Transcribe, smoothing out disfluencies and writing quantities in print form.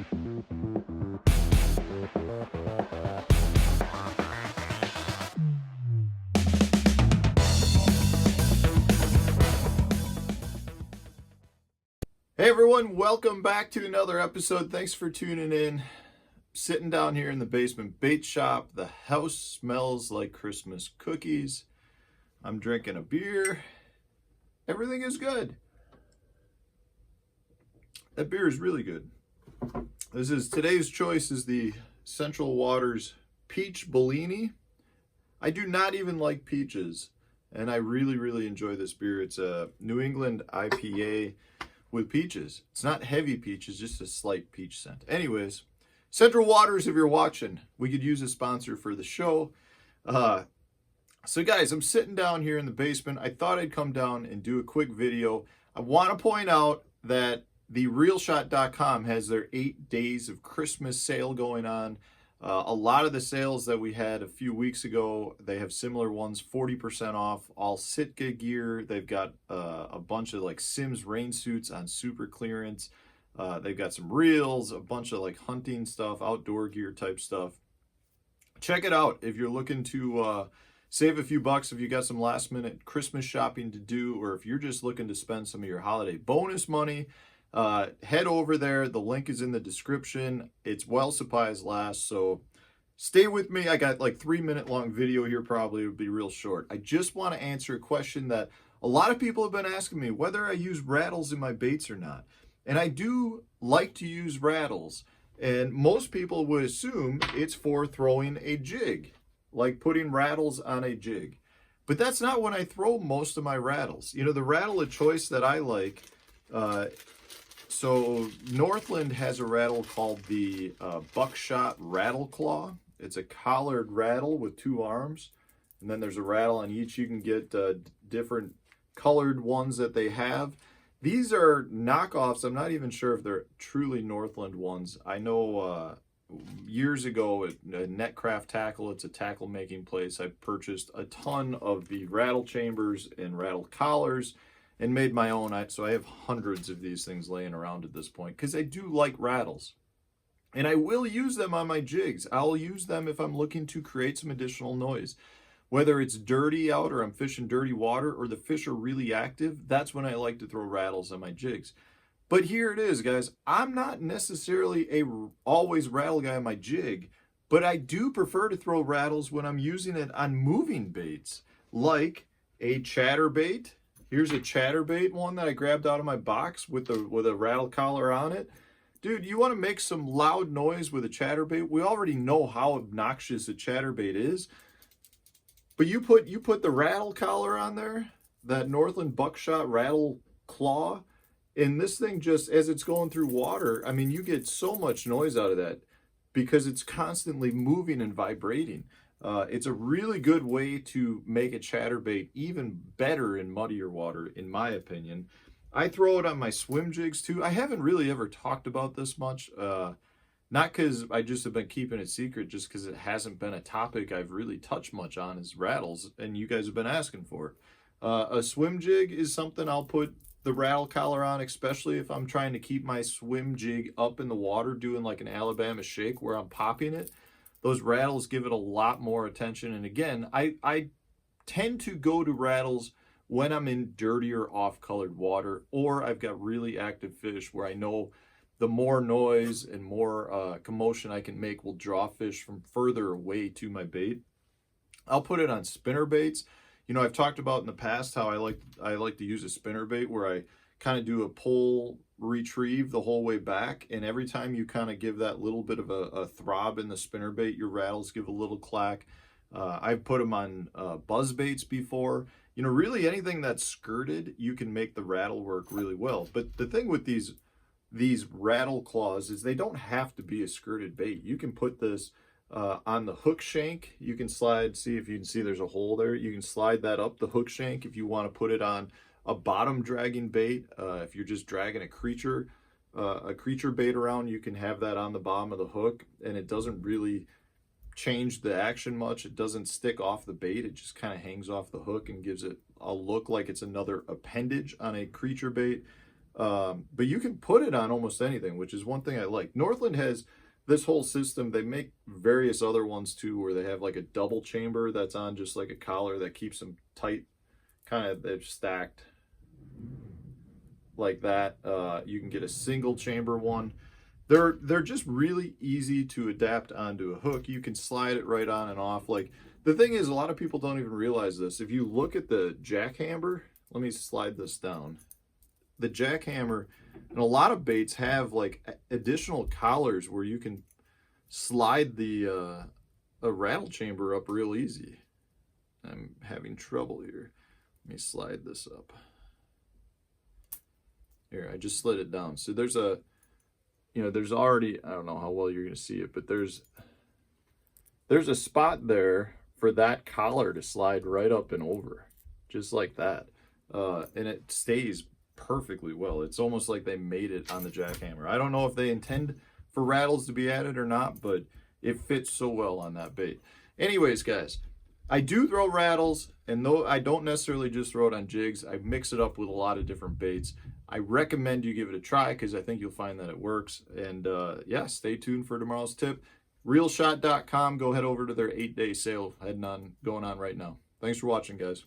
Hey everyone, welcome back to another episode. Thanks for tuning in. Sitting down here in the basement bait shop. The house smells like Christmas cookies. I'm drinking a beer. Everything is good. That beer is really good. Today's choice is the Central Waters Peach Bellini. I do not even like peaches, and I really enjoy this beer. It's a New England IPA with peaches. It's not heavy peaches, just a slight peach scent. Anyways, Central Waters, if you're watching, we could use a sponsor for the show. So guys, I'm sitting down here in the basement. I thought I'd come down and do a quick video. I want to point out that the realshot.com has their 8 days of Christmas sale going on. A lot of the sales that we had a few weeks ago, they have similar ones, 40% off, all Sitka gear. They've got a bunch of like Sims rain suits on super clearance. They've got some reels, a bunch of like hunting stuff, outdoor gear type stuff. Check it out if you're looking to save a few bucks, if you got some last minute Christmas shopping to do, or if you're just looking to spend some of your holiday bonus money. Head over there. The link is in the description. It's while supplies last, so stay with me. I got like 3-minute long video here, probably. It'll be real short. I just want to answer a question that a lot of people have been asking me, whether I use rattles in my baits or not. And I do like to use rattles, and most people would assume it's for throwing a jig, like putting rattles on a jig. But that's not when I throw most of my rattles. You know, the rattle of choice that I like, so Northland has a rattle called the Buckshot Rattle Claw. It's a collared rattle with 2 arms, and then there's a rattle on each. You can get different colored ones that they have. These are knockoffs. I'm not even sure if they're truly Northland ones. I know years ago at Netcraft Tackle, it's a tackle making place, I purchased a ton of the rattle chambers and rattle collars and made my own. So I have hundreds of these things laying around at this point because I do like rattles. And I will use them on my jigs. I'll use them if I'm looking to create some additional noise. Whether it's dirty out or I'm fishing dirty water or the fish are really active, that's when I like to throw rattles on my jigs. But here it is, guys. I'm not necessarily a always rattle guy on my jig, but I do prefer to throw rattles when I'm using it on moving baits, like a chatterbait. Here's a chatterbait one that I grabbed out of my box with a rattle collar on it. Dude, you want to make some loud noise with a chatterbait? We already know how obnoxious a chatterbait is. But you put the rattle collar on there, that Northland Buckshot Rattle Claw, and this thing just, as it's going through water, I mean, you get so much noise out of that because it's constantly moving and vibrating. It's a really good way to make a chatterbait even better in muddier water, in my opinion. I throw it on my swim jigs too. I haven't really ever talked about this much, not because I just have been keeping it secret, just because it hasn't been a topic I've really touched much on is rattles, and you guys have been asking for it. A swim jig is something I'll put the rattle collar on, especially if I'm trying to keep my swim jig up in the water doing like an Alabama shake where I'm popping it. Those rattles give it a lot more attention. And again, I tend to go to rattles when I'm in dirtier off-colored water, or I've got really active fish where I know the more noise and more commotion I can make will draw fish from further away to my bait. I'll put it on spinner baits. You know, I've talked about in the past how I like to use a spinner bait where I kind of do a pull retrieve the whole way back, and every time you kind of give that little bit of a throb in the spinner bait, your rattles give a little clack. I've put them on buzz baits before. You know, really anything that's skirted, you can make the rattle work really well. But the thing with these rattle claws is they don't have to be a skirted bait. You can put this on the hook shank. You can slide, see if you can see there's a hole there. You can slide that up the hook shank if you want to put it on a bottom dragging bait. If you're just dragging a creature bait around, you can have that on the bottom of the hook, and it doesn't really change the action much. It doesn't stick off the bait. It just kind of hangs off the hook and gives it a look like it's another appendage on a creature bait. But you can put it on almost anything, which is one thing I like. Northland has this whole system. They make various other ones too, where they have like a double chamber that's on just like a collar that keeps them tight, kind of they're stacked like that. You can get a single chamber one. They're just really easy to adapt onto a hook. You can slide it right on and off. Like the thing is, a lot of people don't even realize this. If you look at the jackhammer, let me slide this down. The jackhammer and a lot of baits have like additional collars where you can slide the a rattle chamber up real easy. I'm having trouble here. Let me slide this up. Here, I just slid it down. So there's a, you know, there's already, I don't know how well you're going to see it, but there's a spot there for that collar to slide right up and over, just like that. And it stays perfectly well. It's almost like they made it on the jackhammer. I don't know if they intend for rattles to be added or not, but it fits so well on that bait. Anyways, guys, I do throw rattles, and though I don't necessarily just throw it on jigs, I mix it up with a lot of different baits. I recommend you give it a try because I think you'll find that it works. And yeah, stay tuned for tomorrow's tip. Realshot.com. Go head over to their 8-day sale going on right now. Thanks for watching, guys.